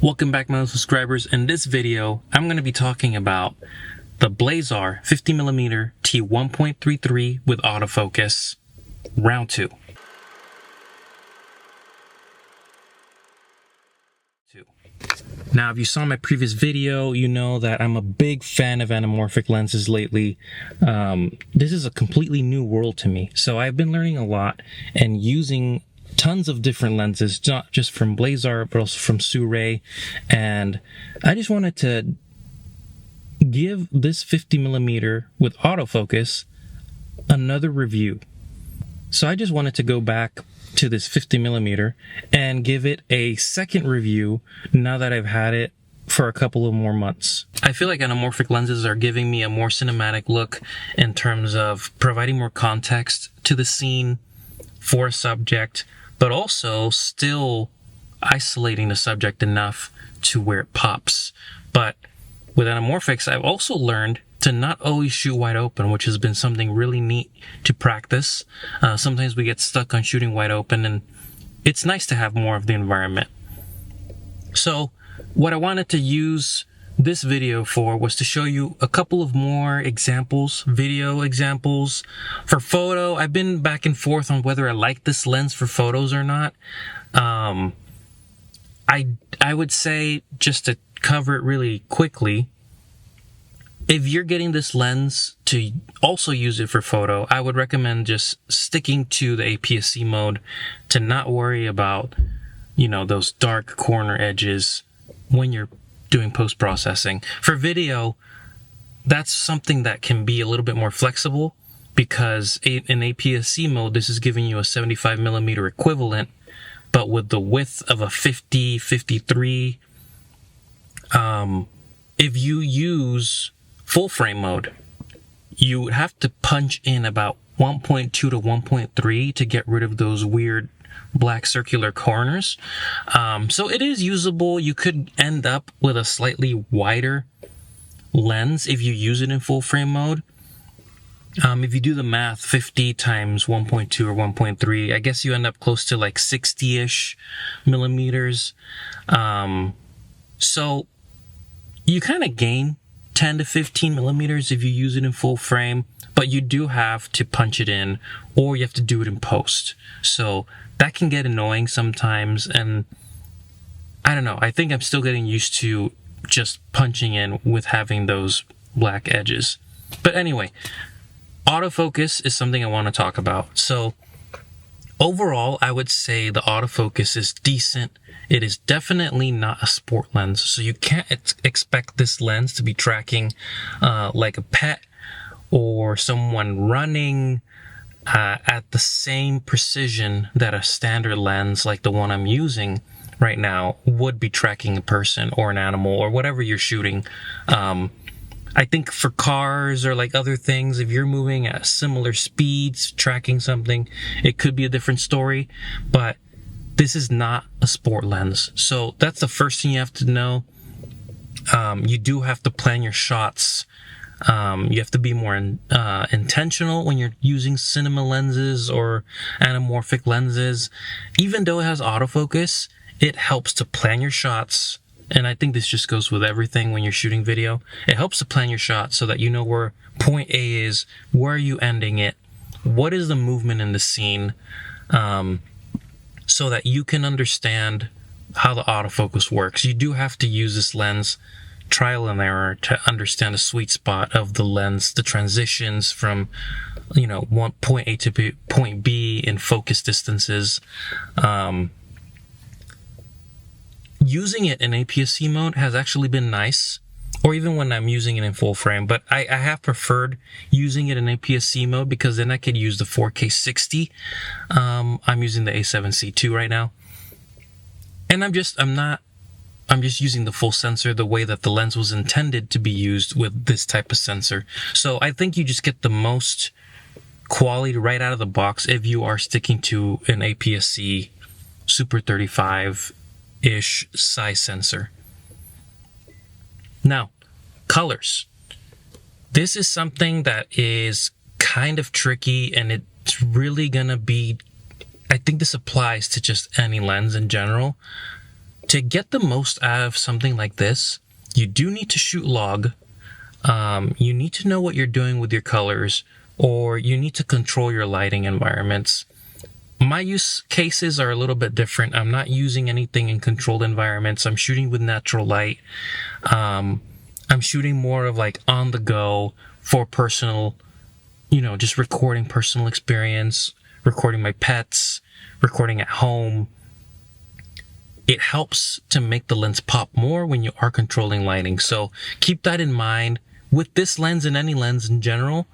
Welcome back, my subscribers. In this video, I'm going to be talking about the Blazar 50mm T1.33 with autofocus, round 2. Now, if you saw my previous video, you know that I'm a big fan of anamorphic lenses lately. This is a completely new world to me, so I've been learning a lot and using tons of different lenses, not just from Blazar, but also from Sirui. And I just wanted to give this 50mm with autofocus another review. So I just wanted to go back to this 50mm and give it a second review now that I've had it for a couple of more months. I feel like anamorphic lenses are giving me a more cinematic look in terms of providing more context to the scene for a subject, but also still isolating the subject enough to where it pops. But with anamorphics, I've also learned to not always shoot wide open, which has been something really neat to practice. Sometimes we get stuck on shooting wide open, and it's nice to have more of the environment. So what I wanted to use this video for was to show you a couple of more examples, video examples. For photo, I've been back and forth on whether I like this lens for photos or not. I would say, just to cover it really quickly, if you're getting this lens to also use it for photo, I would recommend just sticking to the APS-C mode to not worry about, those dark corner edges when you're doing post-processing. For video, that's something that can be a little bit more flexible, because in APS-C mode, this is giving you a 75mm equivalent, but with the width of a 50, 53. If you use full frame mode, you would have to punch in about 1.2 to 1.3 to get rid of those weird black circular corners. So it is usable. You could end up with a slightly wider lens if you use it in full frame mode. If you do the math, 50 times 1.2 or 1.3, I guess you end up close to like 60-ish millimeters. So you kind of gain 10 to 15 millimeters if you use it in full frame, but you do have to punch it in, or you have to do it in post. So that can get annoying sometimes, and I don't know, I think I'm still getting used to just punching in with having those black edges. But anyway, autofocus is something I want to talk about. So overall, I would say the autofocus is decent. It is definitely not a sport lens, so you can't expect this lens to be tracking like a pet or someone running at the same precision that a standard lens like the one I'm using right now would be tracking a person or an animal or whatever you're shooting. I think for cars or like other things, if you're moving at similar speeds, tracking something, it could be a different story, but this is not a sport lens. So that's the first thing you have to know. You do have to plan your shots. You have to be more intentional when you're using cinema lenses or anamorphic lenses. Even though it has autofocus, it helps to plan your shots. And I think this just goes with everything when you're shooting video. It helps to plan your shot so that you know where point A is, where are you ending it, what is the movement in the scene, so that you can understand how the autofocus works. You do have to use this lens trial and error to understand the sweet spot of the lens, the transitions from, one point A to point B in focus distances. Using it in APS-C mode has actually been nice, or even when I'm using it in full frame, but I have preferred using it in APS-C mode because then I could use the 4K 60. I'm using the A7C II right now, and I'm just using the full sensor the way that the lens was intended to be used with this type of sensor. So I think you just get the most quality right out of the box if you are sticking to an APS-C Super 35-ish size sensor. Now, colors. This is something that is kind of tricky, and it's really gonna be, I think this applies to just any lens in general. to get the most out of something like this, you do need to shoot log. You need to know what you're doing with your colors, or you need to control your lighting environments. My use cases are a little bit different. I'm not using anything in controlled environments. I'm shooting with natural light. I'm shooting more of like on the go for personal, just recording personal experience, recording my pets, recording at home. It helps to make the lens pop more when you are controlling lighting. So keep that in mind with this lens and any lens in general,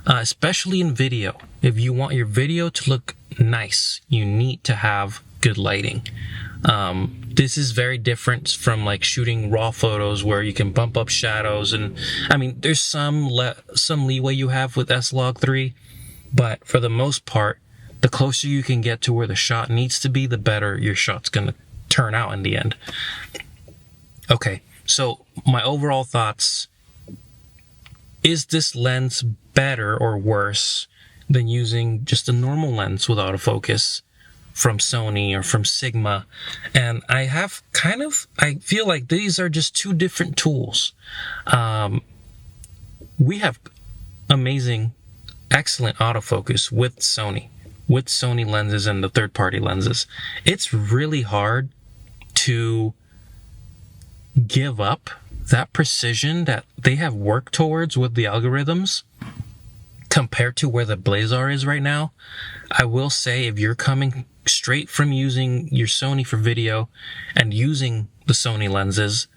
especially in video. If you want your video to look nice, you need to have good lighting. This is very different from like shooting raw photos where you can bump up shadows, and I mean there's some leeway you have with S-Log3, but for the most part, the closer you can get to where the shot needs to be, the better your shot's gonna turn out in the end. Okay, so my overall thoughts: is this lens better or worse than using just a normal lens with autofocus from Sony or from Sigma? And I feel like these are just two different tools. We have amazing, excellent autofocus with Sony lenses and the third-party lenses. It's really hard to give up that precision that they have worked towards with the algorithms compared to where the Blazar is right now. I will say, if you're coming straight from using your Sony for video and using the Sony lenses,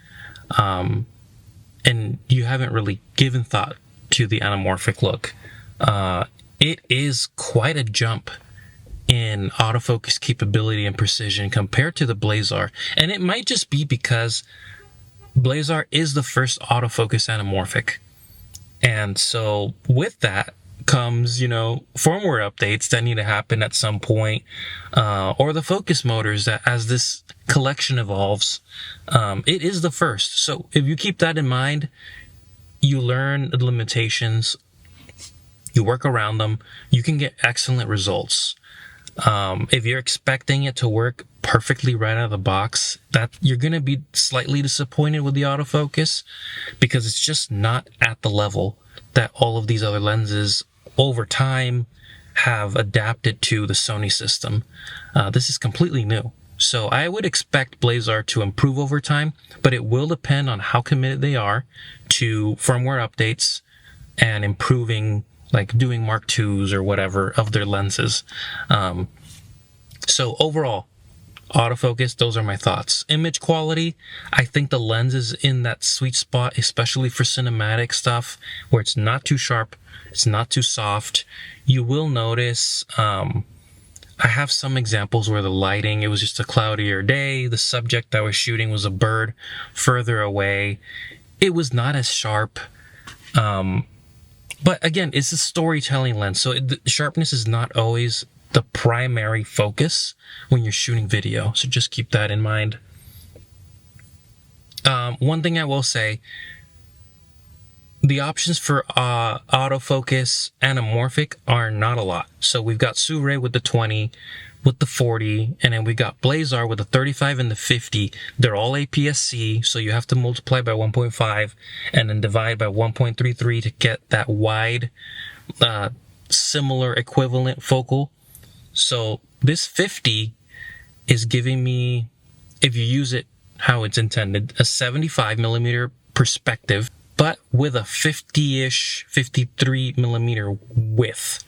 and you haven't really given thought to the anamorphic look, it is quite a jump in autofocus capability and precision compared to the Blazar. And it might just be because Blazar is the first autofocus anamorphic. And so with that comes, firmware updates that need to happen at some point, or the focus motors that as this collection evolves, it is the first. So if you keep that in mind, you learn the limitations, you work around them, you can get excellent results. If you're expecting it to work perfectly right out of the box, that you're going to be slightly disappointed with the autofocus, because it's just not at the level that all of these other lenses over time have adapted to the Sony system. This is completely new. So I would expect Blazar to improve over time, but it will depend on how committed they are to firmware updates and improving, like doing Mark IIs or whatever of their lenses. So overall, autofocus, those are my thoughts. Image quality, I think the lens is in that sweet spot, especially for cinematic stuff, where it's not too sharp, it's not too soft. You will notice, I have some examples where the lighting, it was just a cloudier day, the subject I was shooting was a bird further away. It was not as sharp. But again, it's a storytelling lens, so the sharpness is not always the primary focus when you're shooting video, so just keep that in mind. One thing I will say, the options for autofocus anamorphic are not a lot. So we've got Sirui with the 20, with the 40, and then we got Blazar with the 35 and the 50. They're all APS-C, so you have to multiply by 1.5 and then divide by 1.33 to get that wide, similar equivalent focal. So this 50 is giving me, if you use it how it's intended, a 75mm perspective, but with a 50-ish, 53mm width,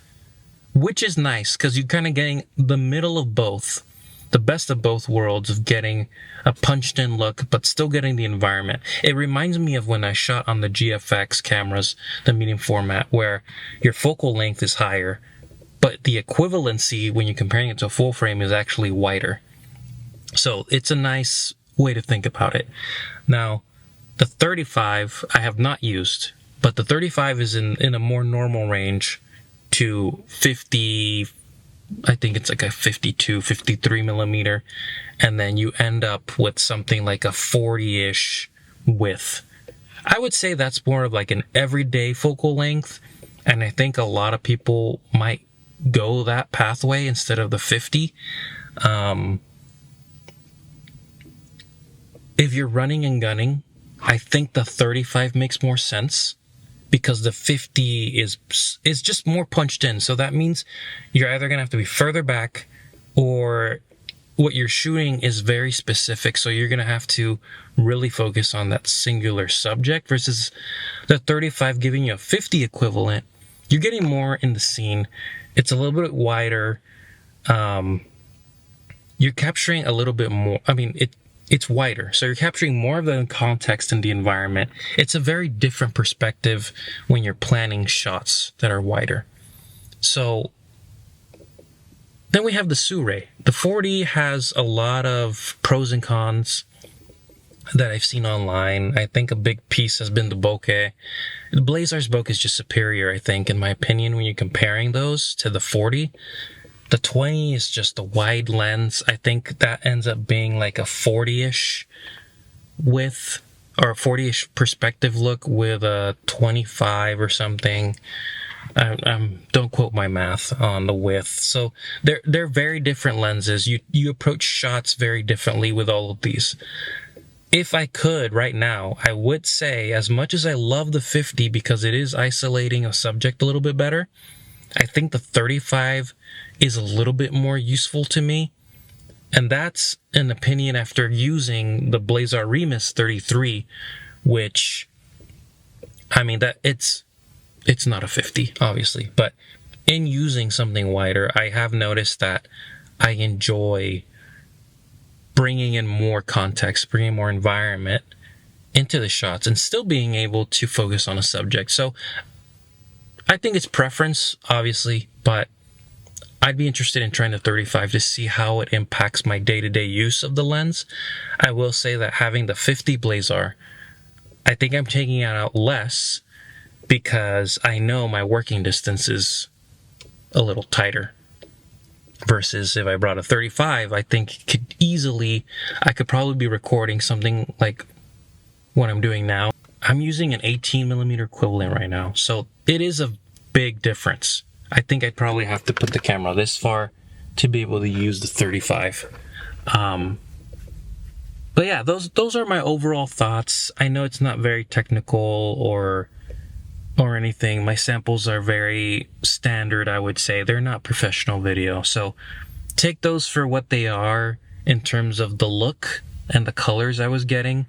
which is nice because you're kind of getting the middle of both, the best of both worlds of getting a punched in look, but still getting the environment. It reminds me of when I shot on the GFX cameras, the medium format, where your focal length is higher, but the equivalency when you're comparing it to a full frame is actually wider. So it's a nice way to think about it. Now, the 35 I have not used, but the 35 is in a more normal range to 50, I think it's like a 52, 53mm, and then you end up with something like a 40-ish width. I would say that's more of like an everyday focal length, and I think a lot of people might go that pathway instead of the 50. if you're running and gunning, I think the 35 makes more sense because the 50 is just more punched in. So that means you're either going to have to be further back, or what you're shooting is very specific. So you're going to have to really focus on that singular subject, versus the 35 giving you a 50 equivalent. You're getting more in the scene. It's a little bit wider. You're capturing a little bit more. I mean, it's wider, so you're capturing more of the context in the environment. It's a very different perspective when you're planning shots that are wider. So then we have the Sirui. The 40 has a lot of pros and cons that I've seen online. I think a big piece has been the bokeh. The Blazar's bokeh is just superior, I think, in my opinion, when you're comparing those to the 40. The 20 is just a wide lens. I think that ends up being like a 40-ish width, or a 40-ish perspective look with a 25 or something. Don't quote my math on the width. So they're very different lenses. You approach shots very differently with all of these. If I could right now, I would say, as much as I love the 50 because it is isolating a subject a little bit better, I think the 35 is a little bit more useful to me. And that's an opinion after using the Blazar Remus 33, which, I mean, that it's not a 50, obviously, but in using something wider, I have noticed that I enjoy bringing in more context, bringing more environment into the shots, and still being able to focus on a subject. So I think it's preference, obviously, but I'd be interested in trying the 35 to see how it impacts my day-to-day use of the lens. I will say that having the 50 Blazar, I think I'm taking it out less because I know my working distance is a little tighter. Versus if I brought a 35, I think I could probably be recording something like what I'm doing now. I'm using an 18mm equivalent right now, so it is a big difference. I think I'd probably have to put the camera this far to be able to use the 35. But yeah, those are my overall thoughts. I know it's not very technical or anything. My samples are very standard, I would say. They're not professional video. So take those for what they are in terms of the look and the colors I was getting.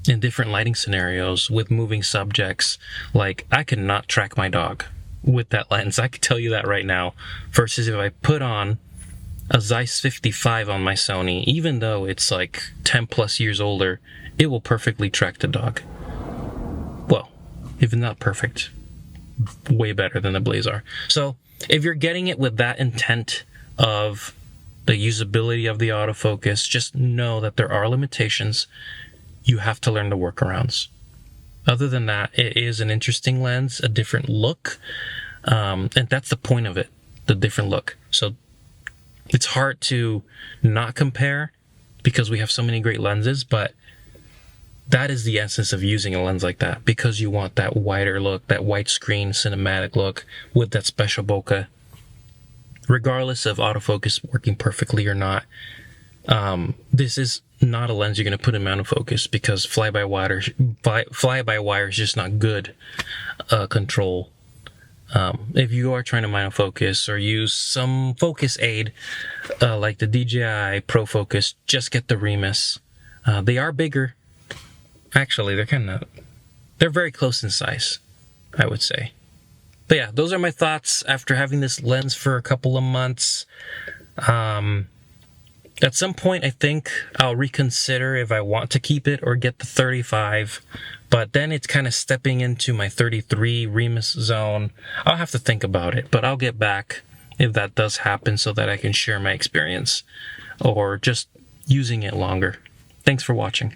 In different lighting scenarios with moving subjects. Like, I could not track my dog with that lens. I could tell you that right now. Versus if I put on a Zeiss 55 on my Sony, even though it's like 10 plus years older, it will perfectly track the dog. Well, if not perfect, way better than the Blazar. So if you're getting it with that intent of the usability of the autofocus, just know that there are limitations. You have to learn the workarounds. Other than that, it is an interesting lens, a different look. And that's the point of it, the different look. So it's hard to not compare because we have so many great lenses, but that is the essence of using a lens like that, because you want that wider look, that widescreen cinematic look with that special bokeh. Regardless of autofocus working perfectly or not, this is not a lens you're going to put in monofocus, because fly-by-wire is just not good control. If you are trying to monofocus or use some focus aid like the DJI Pro Focus, just get the Remus. They are bigger. Actually, they're very close in size, I would say. But yeah, those are my thoughts after having this lens for a couple of months. At some point, I think I'll reconsider if I want to keep it or get the 35, but then it's kind of stepping into my 33 Remus zone. I'll have to think about it, but I'll get back if that does happen so that I can share my experience or just using it longer. Thanks for watching.